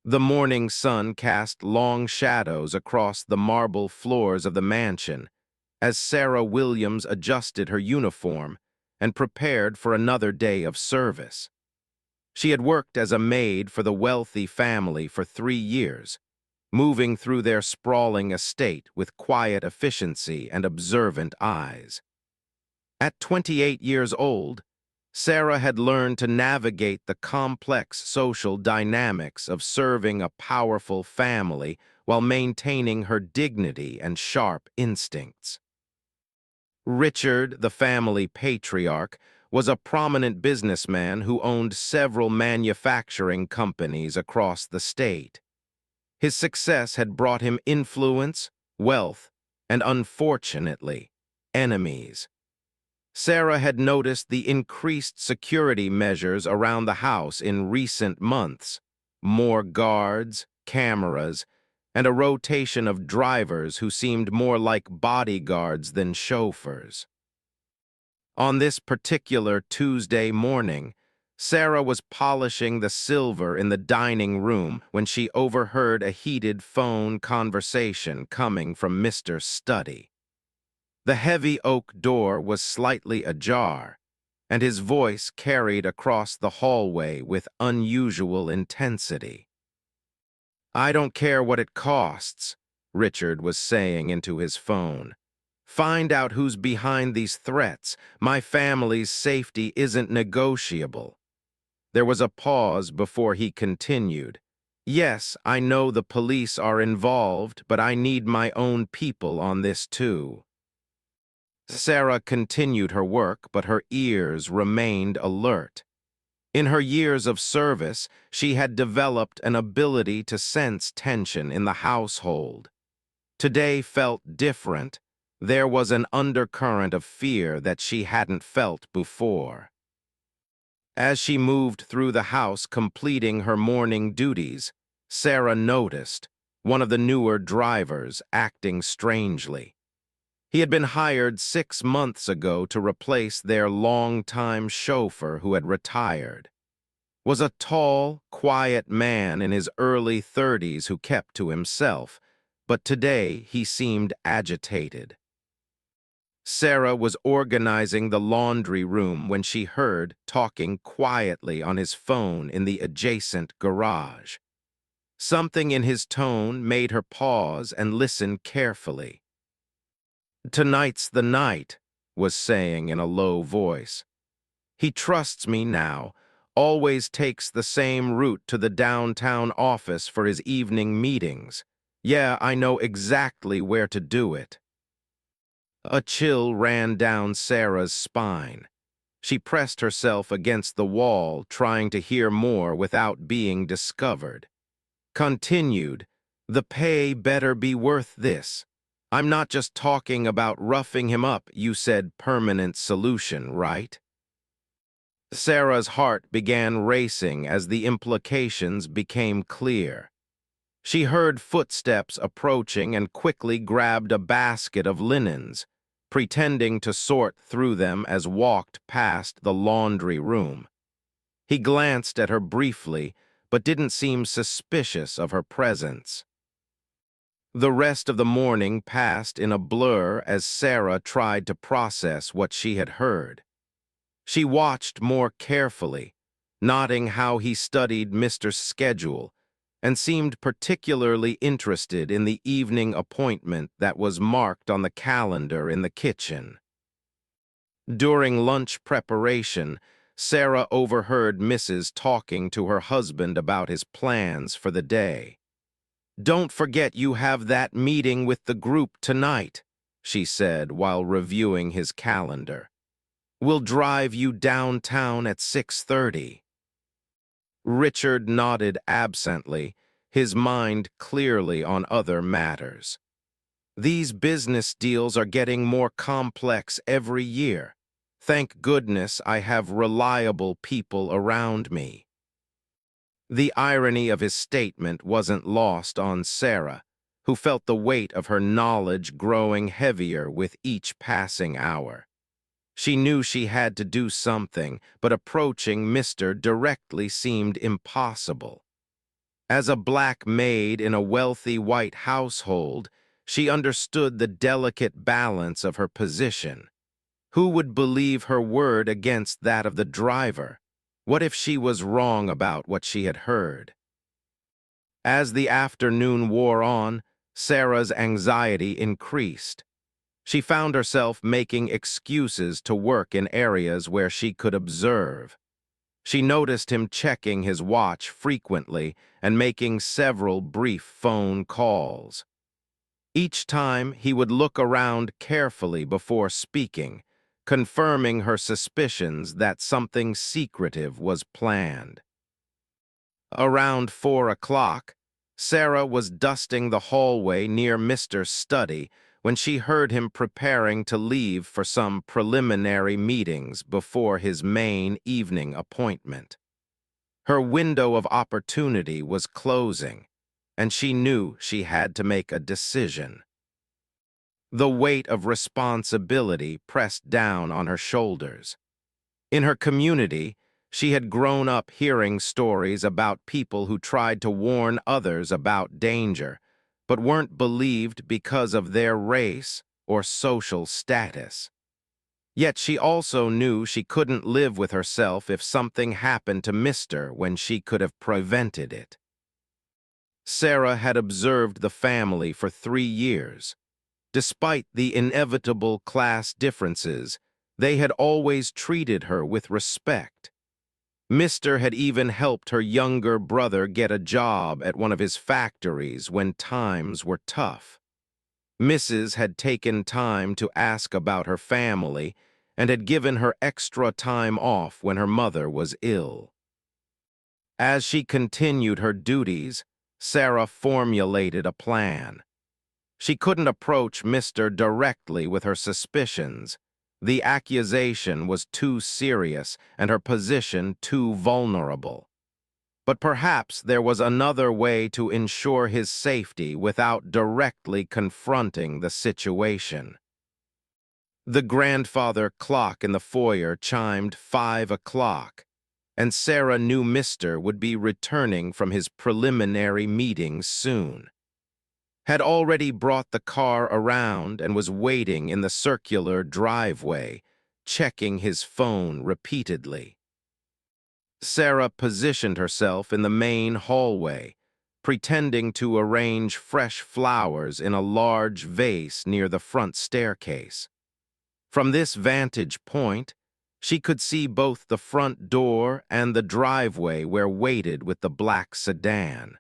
The morning sun cast long shadows across the marble floors of the mansion as Sarah Williams adjusted her uniform and prepared for another day of service. She had worked as a maid for the wealthy family for 3 years, moving through their sprawling estate with quiet efficiency and observant eyes. At 28 years old, Sarah had learned to navigate the complex social dynamics of serving a powerful family while maintaining her dignity and sharp instincts. Richard, the family patriarch, was a prominent businessman who owned several manufacturing companies across the state. His success had brought him influence, wealth, and unfortunately, enemies. Sarah had noticed the increased security measures around the house in recent months: more guards, cameras, and a rotation of drivers who seemed more like bodyguards than chauffeurs. On this particular Tuesday morning, Sarah was polishing the silver in the dining room when she overheard a heated phone conversation coming from Mr. Study. The heavy oak door was slightly ajar, and his voice carried across the hallway with unusual intensity. "I don't care what it costs," Richard was saying into his phone. "Find out who's behind these threats. My family's safety isn't negotiable." There was a pause before he continued. "Yes, I know the police are involved, but I need my own people on this too." Sarah continued her work, but her ears remained alert. In her years of service, she had developed an ability to sense tension in the household. Today felt different. There was an undercurrent of fear that she hadn't felt before. As she moved through the house completing her morning duties, Sarah noticed one of the newer drivers acting strangely. He had been hired 6 months ago to replace their longtime chauffeur who had retired. Was a tall, quiet man in his early 30s who kept to himself, but today he seemed agitated. Sarah was organizing the laundry room when she heard talking quietly on his phone in the adjacent garage. Something in his tone made her pause and listen carefully. "Tonight's the night," was saying in a low voice. "He trusts me now, always takes the same route to the downtown office for his evening meetings. Yeah, I know exactly where to do it." A chill ran down Sarah's spine. She pressed herself against the wall, trying to hear more without being discovered. Continued, "The pay better be worth this. I'm not just talking about roughing him up. You said permanent solution, right?" Sarah's heart began racing as the implications became clear. She heard footsteps approaching and quickly grabbed a basket of linens, pretending to sort through them as walked past the laundry room. He glanced at her briefly, but didn't seem suspicious of her presence. The rest of the morning passed in a blur as Sarah tried to process what she had heard. She watched more carefully, noting how he studied Mr. Schedule, and seemed particularly interested in the evening appointment that was marked on the calendar in the kitchen. During lunch preparation, Sarah overheard Mrs. talking to her husband about his plans for the day. "Don't forget you have that meeting with the group tonight," she said while reviewing his calendar. "We'll drive you downtown at 6:30. Richard nodded absently, his mind clearly on other matters. "These business deals are getting more complex every year. Thank goodness I have reliable people around me." The irony of his statement wasn't lost on Sarah, who felt the weight of her knowledge growing heavier with each passing hour. She knew she had to do something, but approaching Mr. directly seemed impossible. As a black maid in a wealthy white household, she understood the delicate balance of her position. Who would believe her word against that of the driver? What if she was wrong about what she had heard? As the afternoon wore on, Sarah's anxiety increased. She found herself making excuses to work in areas where she could observe. She noticed him checking his watch frequently and making several brief phone calls. Each time, he would look around carefully before speaking, confirming her suspicions that something secretive was planned. Around 4 o'clock, Sarah was dusting the hallway near Mr. Study when she heard him preparing to leave for some preliminary meetings before his main evening appointment. Her window of opportunity was closing, and she knew she had to make a decision. The weight of responsibility pressed down on her shoulders. In her community, she had grown up hearing stories about people who tried to warn others about danger, but weren't believed because of their race or social status. Yet she also knew she couldn't live with herself if something happened to Mr. when she could have prevented it. Sarah had observed the family for 3 years. Despite the inevitable class differences, they had always treated her with respect. Mr. had even helped her younger brother get a job at one of his factories when times were tough. Mrs. had taken time to ask about her family and had given her extra time off when her mother was ill. As she continued her duties, Sarah formulated a plan. She couldn't approach Mr. directly with her suspicions. The accusation was too serious and her position too vulnerable. But perhaps there was another way to ensure his safety without directly confronting the situation. The grandfather clock in the foyer chimed 5 o'clock, and Sarah knew Mr. would be returning from his preliminary meetings soon. Had already brought the car around and was waiting in the circular driveway, checking his phone repeatedly. Sarah positioned herself in the main hallway, pretending to arrange fresh flowers in a large vase near the front staircase. From this vantage point, she could see both the front door and the driveway where waited with the black sedan.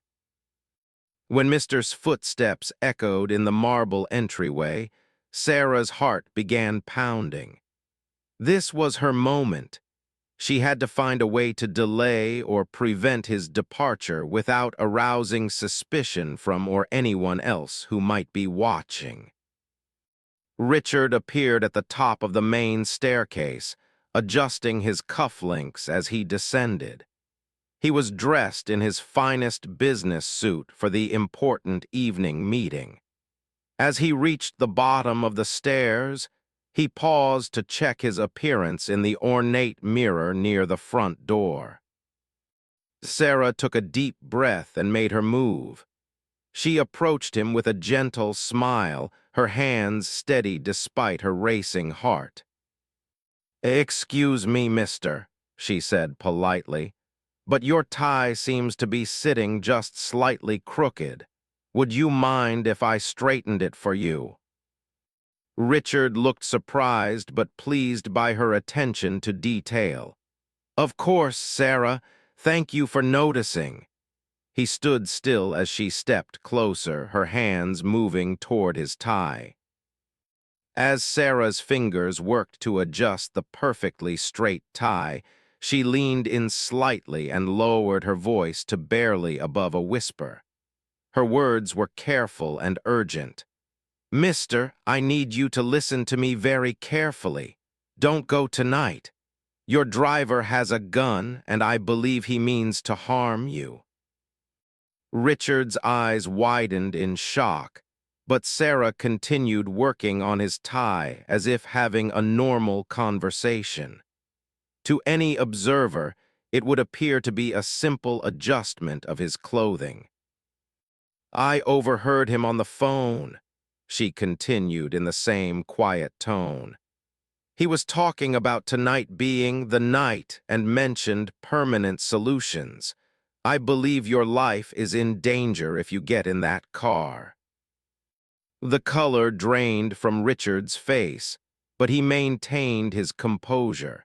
When Mr.'s footsteps echoed in the marble entryway, Sarah's heart began pounding. This was her moment. She had to find a way to delay or prevent his departure without arousing suspicion from or anyone else who might be watching. Richard appeared at the top of the main staircase, adjusting his cufflinks as he descended. He was dressed in his finest business suit for the important evening meeting. As he reached the bottom of the stairs, he paused to check his appearance in the ornate mirror near the front door. Sarah took a deep breath and made her move. She approached him with a gentle smile, her hands steady despite her racing heart. "Excuse me, mister," she said politely, "but your tie seems to be sitting just slightly crooked. Would you mind if I straightened it for you?" Richard looked surprised but pleased by her attention to detail. "Of course, Sarah. Thank you for noticing." He stood still as she stepped closer, her hands moving toward his tie. As Sarah's fingers worked to adjust the perfectly straight tie, she leaned in slightly and lowered her voice to barely above a whisper. Her words were careful and urgent. "Mister, I need you to listen to me very carefully. Don't go tonight. Your driver has a gun, and I believe he means to harm you." Richard's eyes widened in shock, but Sarah continued working on his tie as if having a normal conversation. To any observer, it would appear to be a simple adjustment of his clothing. I overheard him on the phone, she continued in the same quiet tone. He was talking about tonight being the night and mentioned permanent solutions. I believe your life is in danger if you get in that car. The color drained from Richard's face, but he maintained his composure.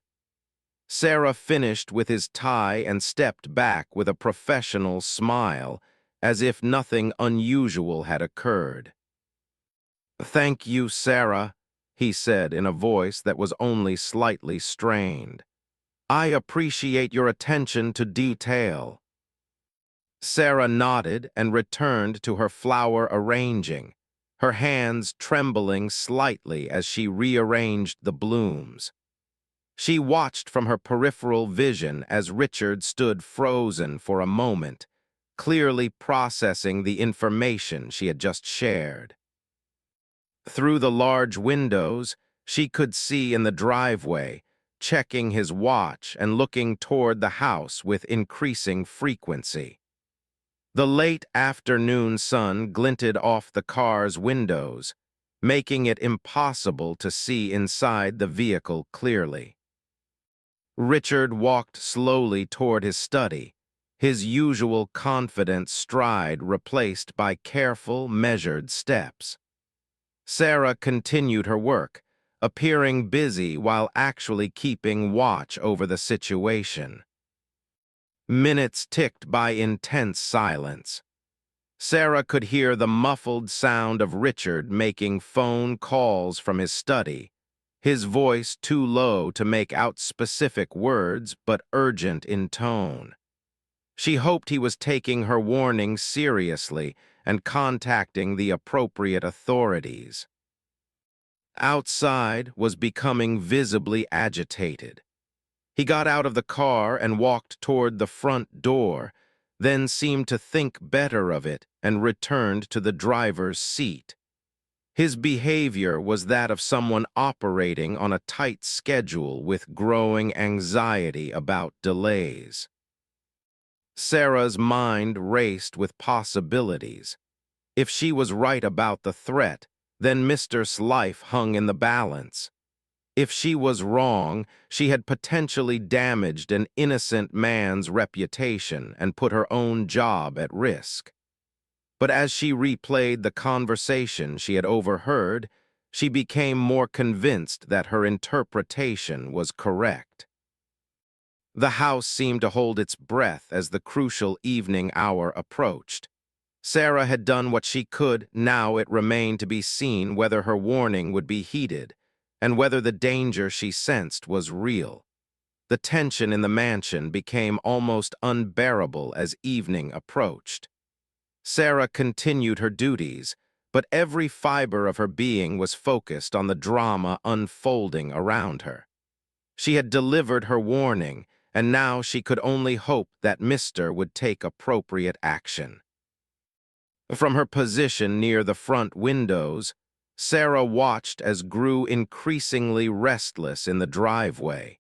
Sarah finished with his tie and stepped back with a professional smile, as if nothing unusual had occurred. "Thank you, Sarah," he said in a voice that was only slightly strained. "I appreciate your attention to detail." Sarah nodded and returned to her flower arranging, her hands trembling slightly as she rearranged the blooms. She watched from her peripheral vision as Richard stood frozen for a moment, clearly processing the information she had just shared. Through the large windows, she could see in the driveway, checking his watch and looking toward the house with increasing frequency. The late afternoon sun glinted off the car's windows, making it impossible to see inside the vehicle clearly. Richard walked slowly toward his study, his usual confident stride replaced by careful, measured steps. Sarah continued her work, appearing busy while actually keeping watch over the situation. Minutes ticked by intense silence. Sarah could hear the muffled sound of Richard making phone calls from his study, his voice too low to make out specific words but urgent in tone. She hoped he was taking her warning seriously and contacting the appropriate authorities. Outside was becoming visibly agitated. He got out of the car and walked toward the front door, then seemed to think better of it and returned to the driver's seat. His behavior was that of someone operating on a tight schedule with growing anxiety about delays. Sarah's mind raced with possibilities. If she was right about the threat, then Mister's life hung in the balance. If she was wrong, she had potentially damaged an innocent man's reputation and put her own job at risk. But as she replayed the conversation she had overheard, she became more convinced that her interpretation was correct. The house seemed to hold its breath as the crucial evening hour approached. Sarah had done what she could, now it remained to be seen whether her warning would be heeded, and whether the danger she sensed was real. The tension in the mansion became almost unbearable as evening approached. Sarah continued her duties, but every fiber of her being was focused on the drama unfolding around her. She had delivered her warning, and now she could only hope that Mister would take appropriate action. From her position near the front windows, Sarah watched as grew increasingly restless in the driveway.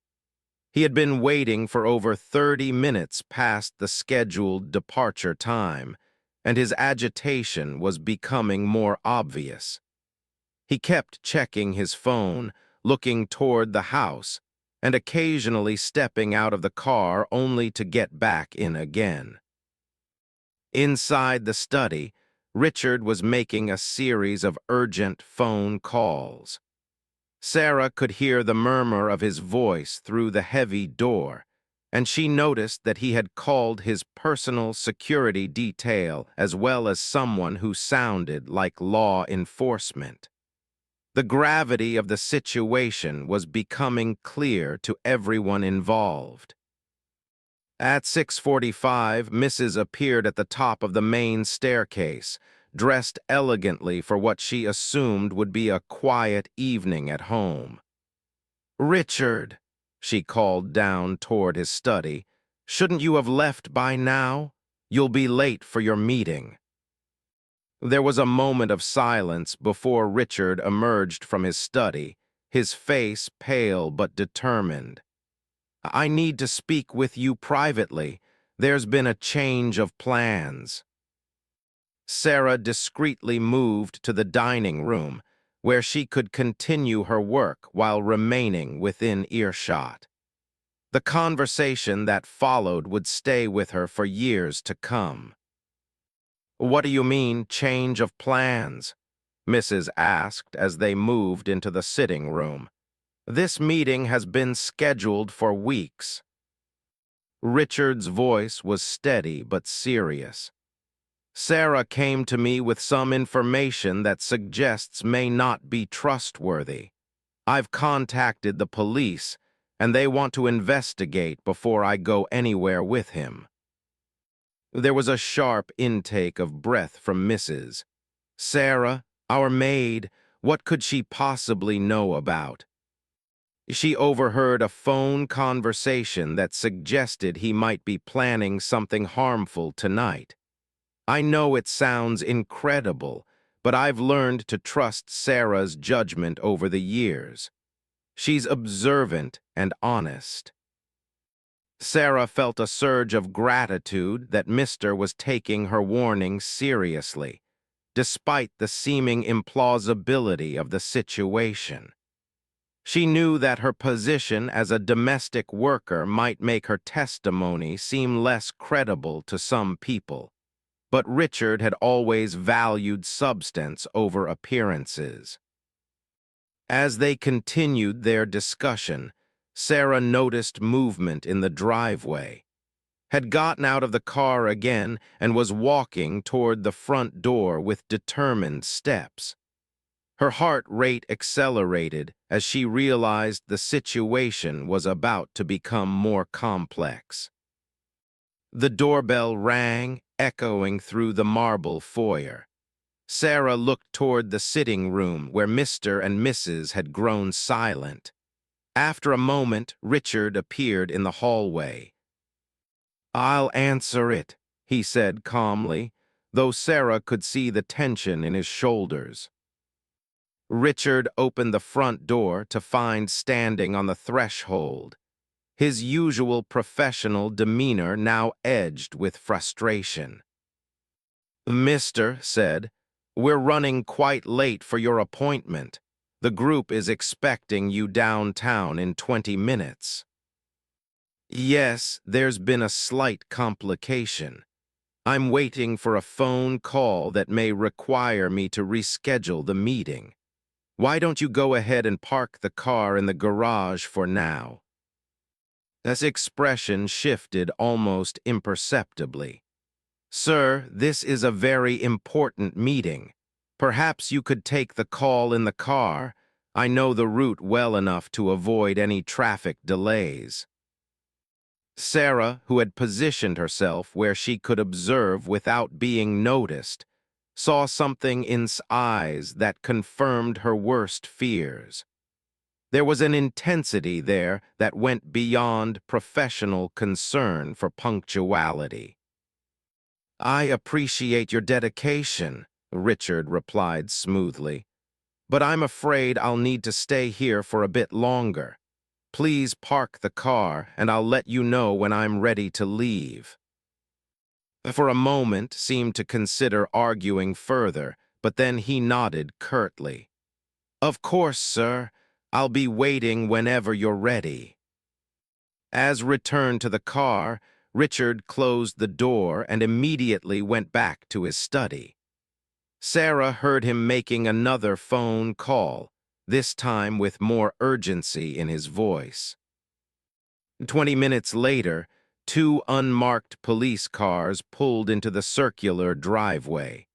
He had been waiting for over 30 minutes past the scheduled departure time, and his agitation was becoming more obvious. He kept checking his phone, looking toward the house, and occasionally stepping out of the car only to get back in again. Inside the study, Richard was making a series of urgent phone calls. Sarah could hear the murmur of his voice through the heavy door, and she noticed that he had called his personal security detail as well as someone who sounded like law enforcement. The gravity of the situation was becoming clear to everyone involved. At 6:45, Mrs. appeared at the top of the main staircase, dressed elegantly for what she assumed would be a quiet evening at home. "Richard," she called down toward his study, "shouldn't you have left by now? You'll be late for your meeting." There was a moment of silence before Richard emerged from his study, his face pale but determined. "I need to speak with you privately. There's been a change of plans." Sarah discreetly moved to the dining room, where she could continue her work while remaining within earshot. The conversation that followed would stay with her for years to come. "What do you mean, change of plans?" Mrs. asked as they moved into the sitting room. "This meeting has been scheduled for weeks." Richard's voice was steady but serious. "Sarah came to me with some information that suggests may not be trustworthy. I've contacted the police, and they want to investigate before I go anywhere with him." There was a sharp intake of breath from Mrs. Sarah, our maid, what could she possibly know about? She overheard a phone conversation that suggested he might be planning something harmful tonight. "I know it sounds incredible, but I've learned to trust Sarah's judgment over the years. She's observant and honest." Sarah felt a surge of gratitude that Mr. was taking her warning seriously, despite the seeming implausibility of the situation. She knew that her position as a domestic worker might make her testimony seem less credible to some people, but Richard had always valued substance over appearances. As they continued their discussion, Sarah noticed movement in the driveway, had gotten out of the car again, and was walking toward the front door with determined steps. Her heart rate accelerated as she realized the situation was about to become more complex. The doorbell rang, echoing through the marble foyer. Sarah looked toward the sitting room where Mr. and Mrs. had grown silent. After a moment, Richard appeared in the hallway. "I'll answer it," he said calmly, though Sarah could see the tension in his shoulders. Richard opened the front door to find standing on the threshold, his usual professional demeanor now edged with frustration. "Mr. said, we're running quite late for your appointment. The group is expecting you downtown in 20 minutes. "Yes, there's been a slight complication. I'm waiting for a phone call that may require me to reschedule the meeting. Why don't you go ahead and park the car in the garage for now?" His expression shifted almost imperceptibly. "Sir, this is a very important meeting. Perhaps you could take the call in the car. I know the route well enough to avoid any traffic delays." Sarah, who had positioned herself where she could observe without being noticed, saw something in his eyes that confirmed her worst fears. There was an intensity there that went beyond professional concern for punctuality. "I appreciate your dedication," Richard replied smoothly, "but I'm afraid I'll need to stay here for a bit longer. Please park the car, and I'll let you know when I'm ready to leave." For a moment seemed to consider arguing further, but then he nodded curtly. "Of course, sir. I'll be waiting whenever you're ready." As returned to the car, Richard closed the door and immediately went back to his study. Sarah heard him making another phone call, this time with more urgency in his voice. 20 minutes later, 2 unmarked police cars pulled into the circular driveway.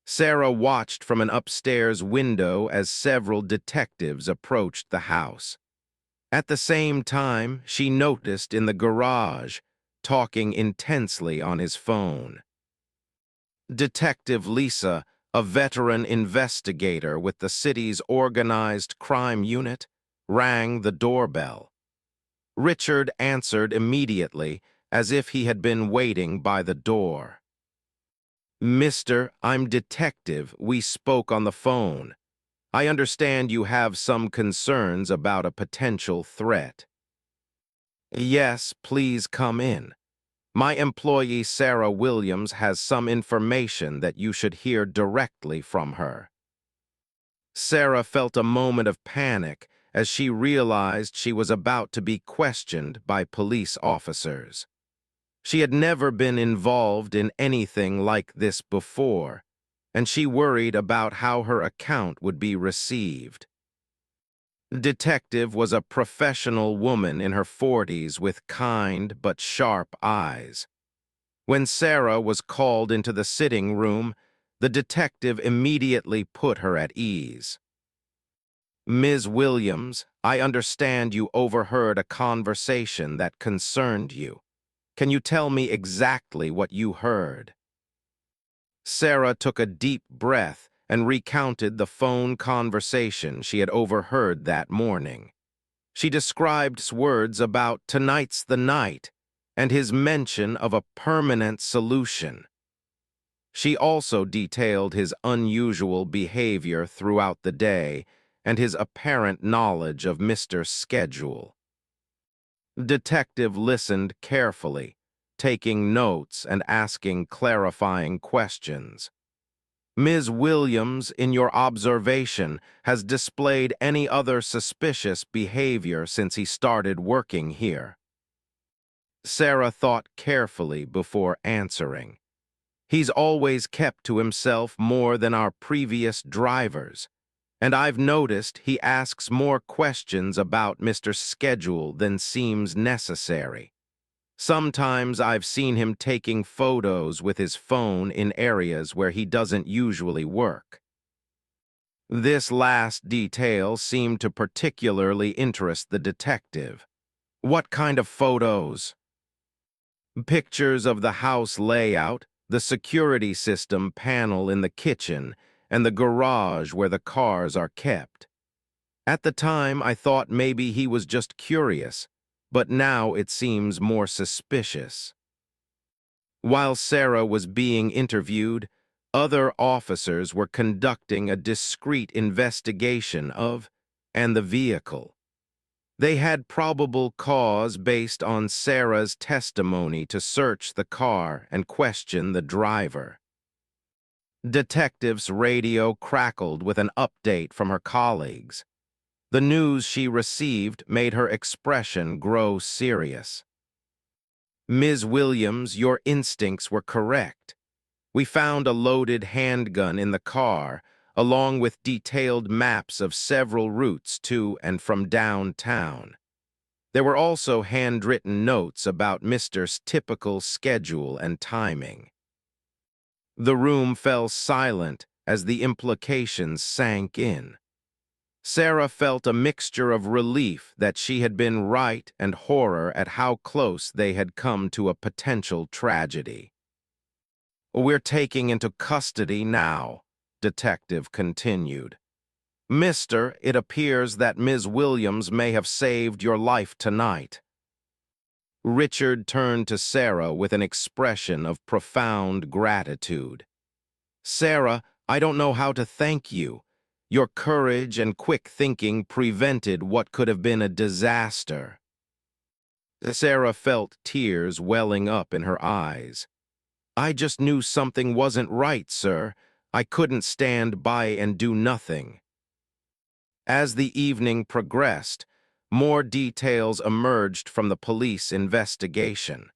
Sarah watched from an upstairs window as several detectives approached the house. At the same time, she noticed in the garage, talking intensely on his phone. Detective Lisa, a veteran investigator with the city's organized crime unit, rang the doorbell. Richard answered immediately, as if he had been waiting by the door. "Mister, I'm detective. We spoke on the phone. I understand you have some concerns about a potential threat." "Yes, please come in." My employee Sarah Williams has some information that you should hear directly from her. Sarah felt a moment of panic as she realized she was about to be questioned by police officers. She had never been involved in anything like this before, and she worried about how her account would be received. Detective was a professional woman in her 40s with kind but sharp eyes. When Sarah was called into the sitting room, the detective immediately put her at ease. Ms. Williams, I understand you overheard a conversation that concerned you. Can you tell me exactly what you heard? Sarah took a deep breath and recounted the phone conversation she had overheard that morning. She described words about "tonight's the night" and his mention of a permanent solution. She also detailed his unusual behavior throughout the day and his apparent knowledge of Mr. Schedule. Detective listened carefully, taking notes and asking clarifying questions. Ms. Williams, in your observation, has displayed any other suspicious behavior since he started working here? Sarah thought carefully before answering. He's always kept to himself more than our previous drivers, and I've noticed he asks more questions about Mr. Schedule than seems necessary. Sometimes I've seen him taking photos with his phone in areas where he doesn't usually work. This last detail seemed to particularly interest the detective. What kind of photos? Pictures of the house layout, the security system panel in the kitchen, and the garage where the cars are kept. At the time, I thought maybe he was just curious, but now it seems more suspicious. While Sarah was being interviewed, other officers were conducting a discreet investigation of and the vehicle. They had probable cause based on Sarah's testimony to search the car and question the driver. Detective's radio crackled with an update from her colleagues. The news she received made her expression grow serious. Ms. Williams, your instincts were correct. We found a loaded handgun in the car, along with detailed maps of several routes to and from downtown. There were also handwritten notes about Mr.'s typical schedule and timing. The room fell silent as the implications sank in. Sarah felt a mixture of relief that she had been right and horror at how close they had come to a potential tragedy. We're taking into custody now, Detective continued. Mister, it appears that Ms. Williams may have saved your life tonight. Richard turned to Sarah with an expression of profound gratitude. Sarah, I don't know how to thank you. Your courage and quick thinking prevented what could have been a disaster. Sarah felt tears welling up in her eyes. I just knew something wasn't right, sir. I couldn't stand by and do nothing. As the evening progressed, more details emerged from the police investigation.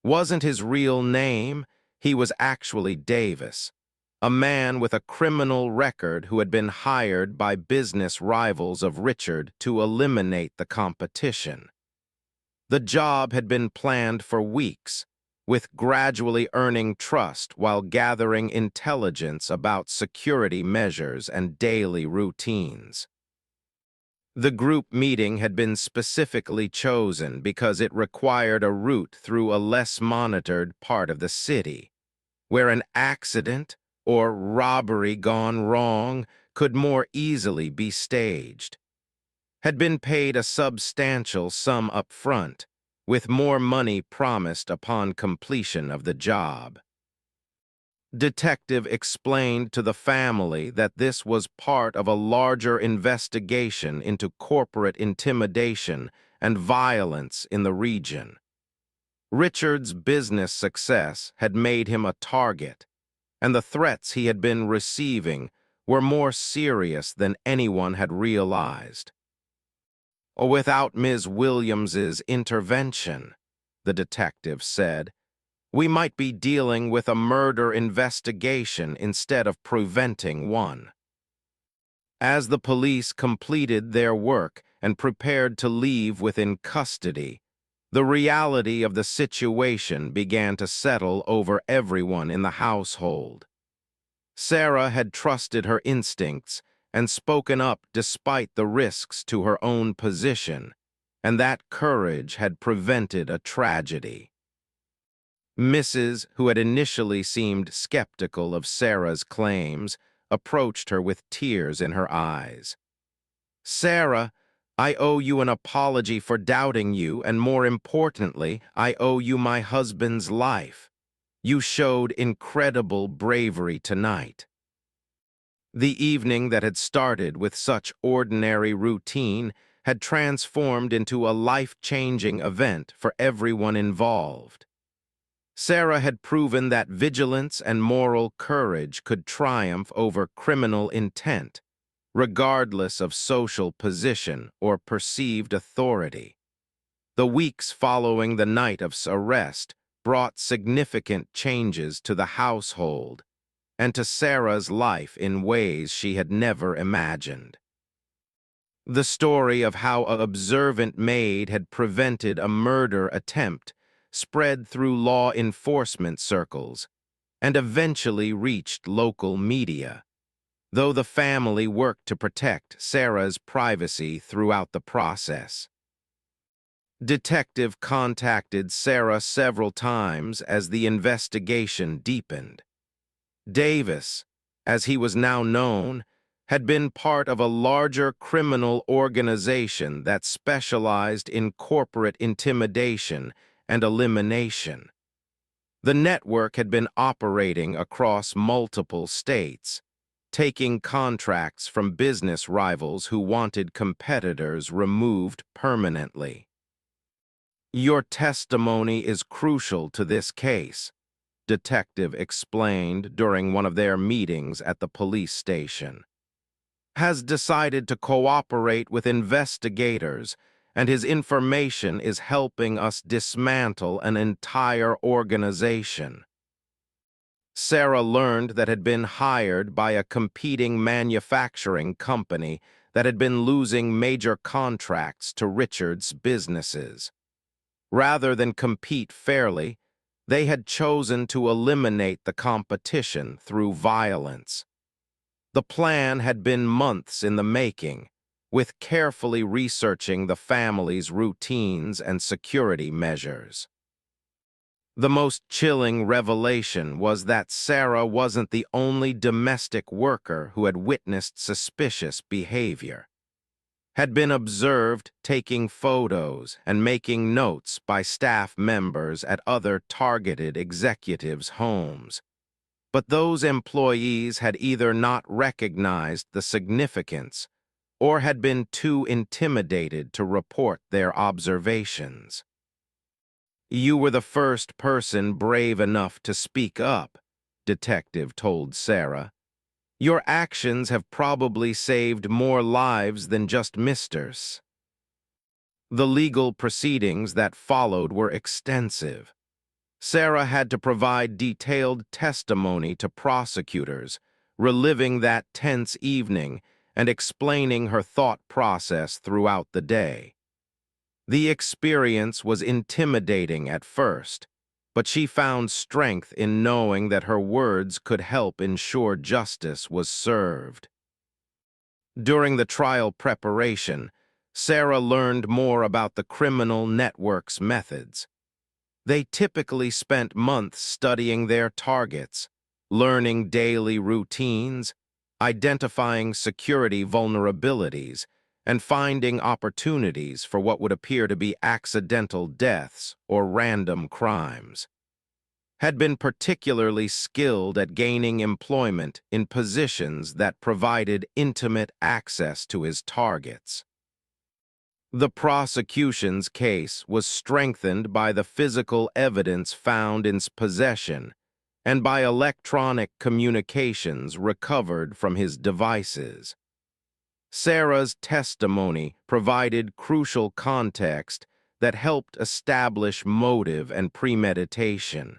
Wasn't his real name? He was actually Davis, a man with a criminal record who had been hired by business rivals of Richard to eliminate the competition. The job had been planned for weeks, with gradually earning trust while gathering intelligence about security measures and daily routines. The group meeting had been specifically chosen because it required a route through a less monitored part of the city, where an accident or robbery gone wrong could more easily be staged. Had been paid a substantial sum up front, with more money promised upon completion of the job. Detective explained to the family that this was part of a larger investigation into corporate intimidation and violence in the region. Richard's business success had made him a target, and the threats he had been receiving were more serious than anyone had realized. Without Ms. Williams's intervention, the detective said, we might be dealing with a murder investigation instead of preventing one. As the police completed their work and prepared to leave within custody, the reality of the situation began to settle over everyone in the household. Sarah had trusted her instincts and spoken up despite the risks to her own position, and that courage had prevented a tragedy. Mrs., who had initially seemed skeptical of Sarah's claims, approached her with tears in her eyes. Sarah, I owe you an apology for doubting you, and more importantly, I owe you my husband's life. You showed incredible bravery tonight. The evening that had started with such ordinary routine had transformed into a life-changing event for everyone involved. Sarah had proven that vigilance and moral courage could triumph over criminal intent, regardless of social position or perceived authority. The weeks following the night of arrest brought significant changes to the household and to Sarah's life in ways she had never imagined. The story of how an observant maid had prevented a murder attempt spread through law enforcement circles and eventually reached local media, though the family worked to protect Sarah's privacy throughout the process. Detective contacted Sarah several times as the investigation deepened. Davis, as he was now known, had been part of a larger criminal organization that specialized in corporate intimidation and elimination. The network had been operating across multiple states, taking contracts from business rivals who wanted competitors removed permanently. Your testimony is crucial to this case, Detective explained during one of their meetings at the police station. Has decided to cooperate with investigators, and his information is helping us dismantle an entire organization. Sarah learned that had been hired by a competing manufacturing company that had been losing major contracts to Richard's businesses. Rather than compete fairly, they had chosen to eliminate the competition through violence. The plan had been months in the making, with carefully researching the family's routines and security measures. The most chilling revelation was that Sarah wasn't the only domestic worker who had witnessed suspicious behavior. Had been observed taking photos and making notes by staff members at other targeted executives' homes. But those employees had either not recognized the significance or had been too intimidated to report their observations. You were the first person brave enough to speak up, Detective told Sarah. Your actions have probably saved more lives than just Misters. The legal proceedings that followed were extensive. Sarah had to provide detailed testimony to prosecutors, reliving that tense evening and explaining her thought process throughout the day. The experience was intimidating at first, but she found strength in knowing that her words could help ensure justice was served. During the trial preparation, Sarah learned more about the criminal network's methods. They typically spent months studying their targets, learning daily routines, identifying security vulnerabilities, and finding opportunities for what would appear to be accidental deaths or random crimes. Had been particularly skilled at gaining employment in positions that provided intimate access to his targets. The prosecution's case was strengthened by the physical evidence found in his possession and by electronic communications recovered from his devices. Sarah's testimony provided crucial context that helped establish motive and premeditation.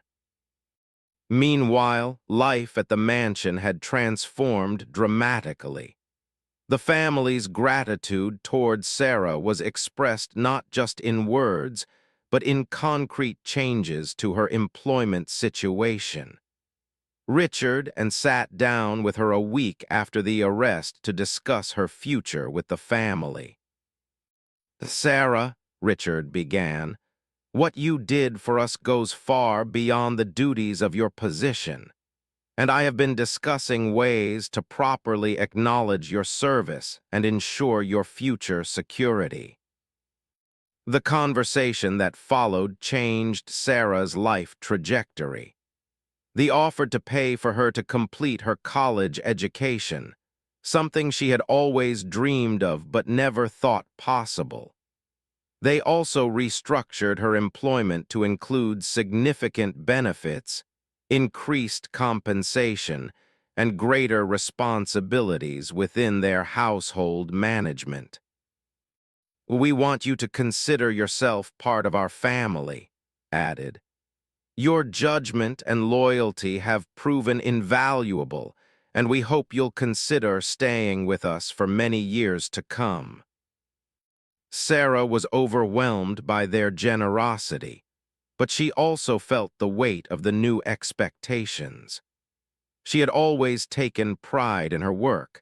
Meanwhile, life at the mansion had transformed dramatically. The family's gratitude toward Sarah was expressed not just in words, but in concrete changes to her employment situation. Richard and sat down with her a week after the arrest to discuss her future with the family. "Sarah," Richard began, "what you did for us goes far beyond the duties of your position, and I have been discussing ways to properly acknowledge your service and ensure your future security." The conversation that followed changed Sarah's life trajectory. The offer to pay for her to complete her college education, something she had always dreamed of but never thought possible. They also restructured her employment to include significant benefits, increased compensation, and greater responsibilities within their household management. "We want you to consider yourself part of our family," added. "Your judgment and loyalty have proven invaluable, and we hope you'll consider staying with us for many years to come." Sarah was overwhelmed by their generosity, but she also felt the weight of the new expectations. She had always taken pride in her work,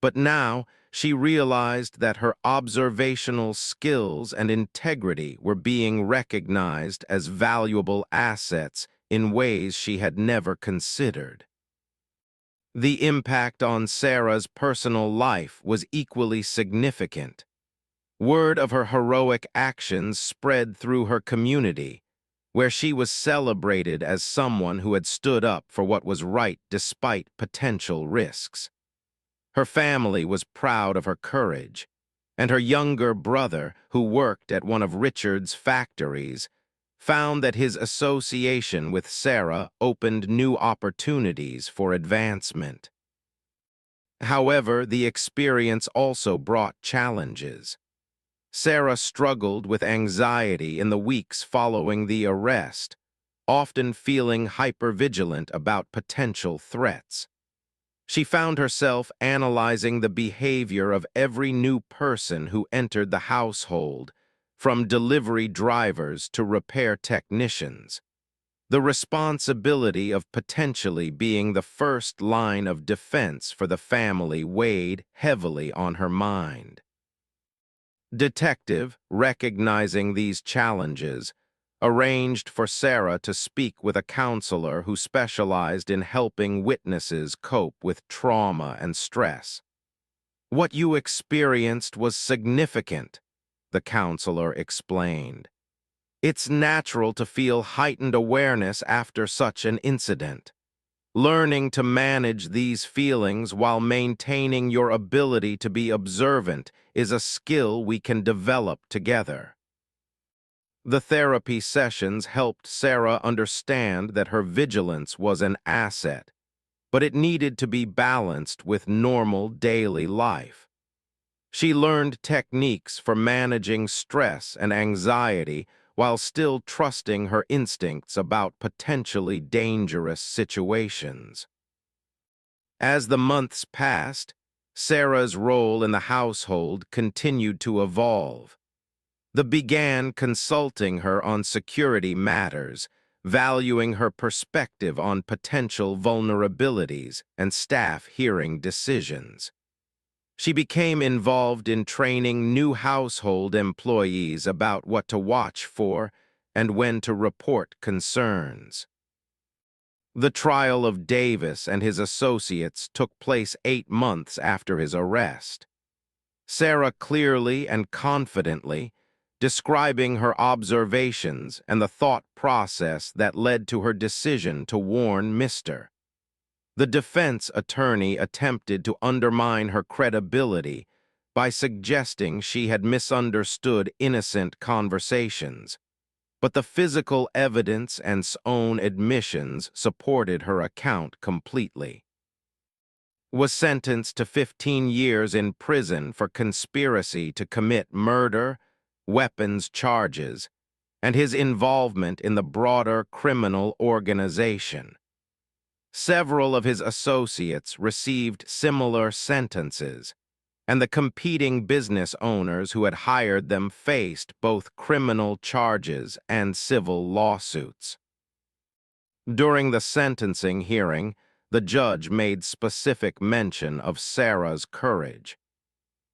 but now she realized that her observational skills and integrity were being recognized as valuable assets in ways she had never considered. The impact on Sarah's personal life was equally significant. Word of her heroic actions spread through her community, where she was celebrated as someone who had stood up for what was right despite potential risks. Her family was proud of her courage, and her younger brother, who worked at one of Richard's factories, found that his association with Sarah opened new opportunities for advancement. However, the experience also brought challenges. Sarah struggled with anxiety in the weeks following the arrest, often feeling hypervigilant about potential threats. She found herself analyzing the behavior of every new person who entered the household, from delivery drivers to repair technicians. The responsibility of potentially being the first line of defense for the family weighed heavily on her mind. Detective, recognizing these challenges, arranged for Sarah to speak with a counselor who specialized in helping witnesses cope with trauma and stress. "What you experienced was significant," the counselor explained. "It's natural to feel heightened awareness after such an incident. Learning to manage these feelings while maintaining your ability to be observant is a skill we can develop together." The therapy sessions helped Sarah understand that her vigilance was an asset, but it needed to be balanced with normal daily life. She learned techniques for managing stress and anxiety while still trusting her instincts about potentially dangerous situations. As the months passed, Sarah's role in the household continued to evolve. They began consulting her on security matters, valuing her perspective on potential vulnerabilities and staff hearing decisions. She became involved in training new household employees about what to watch for and when to report concerns. The trial of Davis and his associates took place 8 months after his arrest. Sarah clearly and confidently describing her observations and the thought process that led to her decision to warn Mr. The defense attorney attempted to undermine her credibility by suggesting she had misunderstood innocent conversations, but the physical evidence and own admissions supported her account completely. Was sentenced to 15 years in prison for conspiracy to commit murder, weapons charges, and his involvement in the broader criminal organization. Several of his associates received similar sentences, and the competing business owners who had hired them faced both criminal charges and civil lawsuits. During the sentencing hearing, the judge made specific mention of Sarah's courage.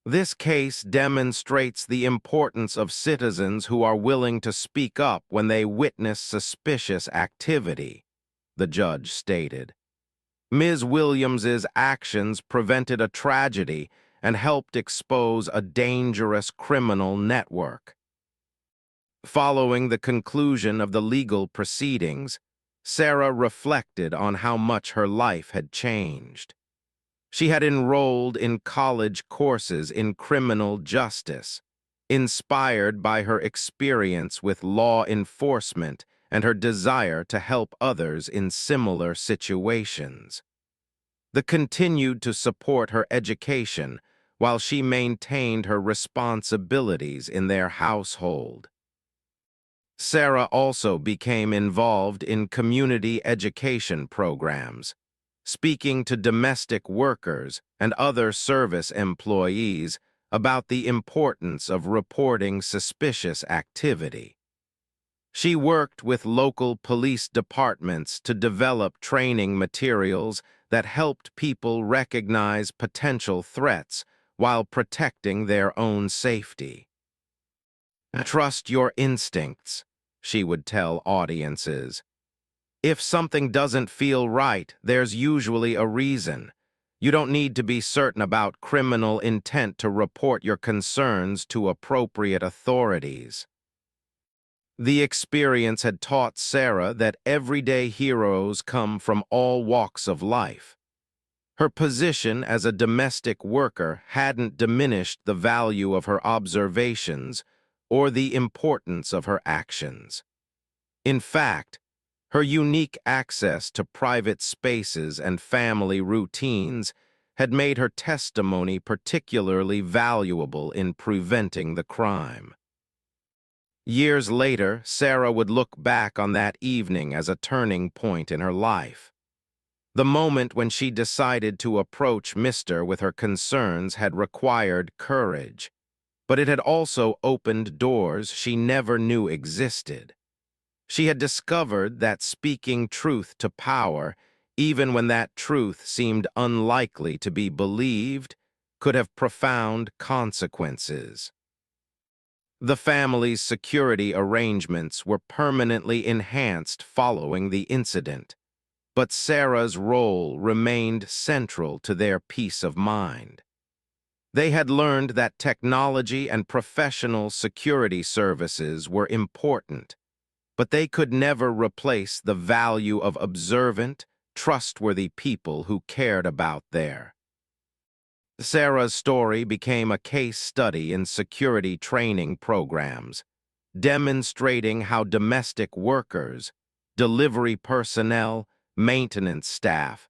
This case demonstrates the importance of citizens who are willing to speak up when they witness suspicious activity, the judge stated. Ms. Williams's actions prevented a tragedy and helped expose a dangerous criminal network. Following the conclusion of the legal proceedings, Sarah reflected on how much her life had changed. She had enrolled in college courses in criminal justice, inspired by her experience with law enforcement and her desire to help others in similar situations. The continued to support her education while she maintained her responsibilities in their household. Sarah also became involved in community education programs, speaking to domestic workers and other service employees about the importance of reporting suspicious activity. She worked with local police departments to develop training materials that helped people recognize potential threats while protecting their own safety. Trust your instincts, she would tell audiences. If something doesn't feel right, there's usually a reason. You don't need to be certain about criminal intent to report your concerns to appropriate authorities. The experience had taught Sarah that everyday heroes come from all walks of life. Her position as a domestic worker hadn't diminished the value of her observations or the importance of her actions. In fact, her unique access to private spaces and family routines had made her testimony particularly valuable in preventing the crime. Years later, Sarah would look back on that evening as a turning point in her life. The moment when she decided to approach Mr. with her concerns had required courage, but it had also opened doors she never knew existed. She had discovered that speaking truth to power, even when that truth seemed unlikely to be believed, could have profound consequences. The family's security arrangements were permanently enhanced following the incident, but Sarah's role remained central to their peace of mind. They had learned that technology and professional security services were important, but they could never replace the value of observant, trustworthy people who cared about their. Sarah's story became a case study in security training programs, demonstrating how domestic workers, delivery personnel, maintenance staff,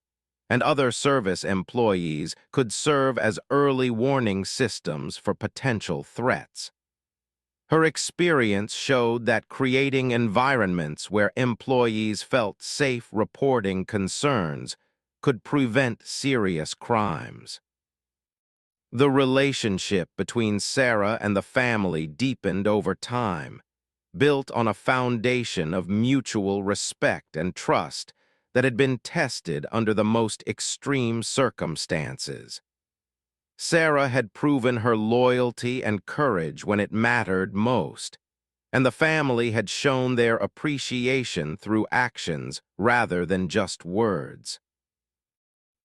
and other service employees could serve as early warning systems for potential threats. Her experience showed that creating environments where employees felt safe reporting concerns could prevent serious crimes. The relationship between Sarah and the family deepened over time, built on a foundation of mutual respect and trust that had been tested under the most extreme circumstances. Sarah had proven her loyalty and courage when it mattered most, and the family had shown their appreciation through actions rather than just words.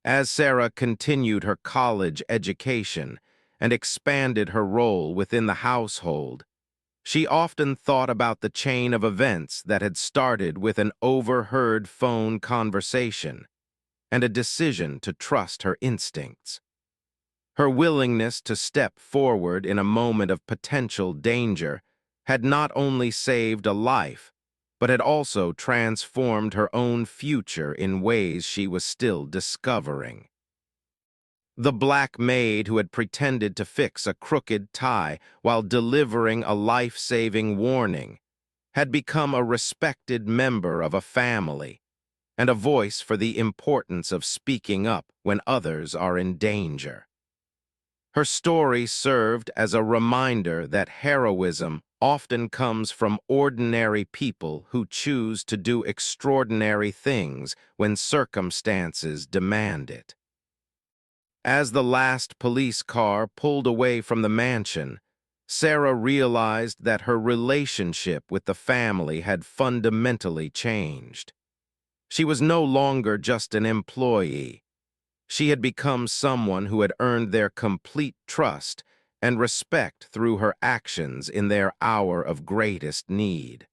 As Sarah continued her college education and expanded her role within the household, she often thought about the chain of events that had started with an overheard phone conversation and a decision to trust her instincts. Her willingness to step forward in a moment of potential danger had not only saved a life, but had also transformed her own future in ways she was still discovering. The black maid who had pretended to fix a crooked tie while delivering a life-saving warning had become a respected member of a family and a voice for the importance of speaking up when others are in danger. Her story served as a reminder that heroism often comes from ordinary people who choose to do extraordinary things when circumstances demand it. As the last police car pulled away from the mansion, Sarah realized that her relationship with the family had fundamentally changed. She was no longer just an employee. She had become someone who had earned their complete trust and respect through her actions in their hour of greatest need.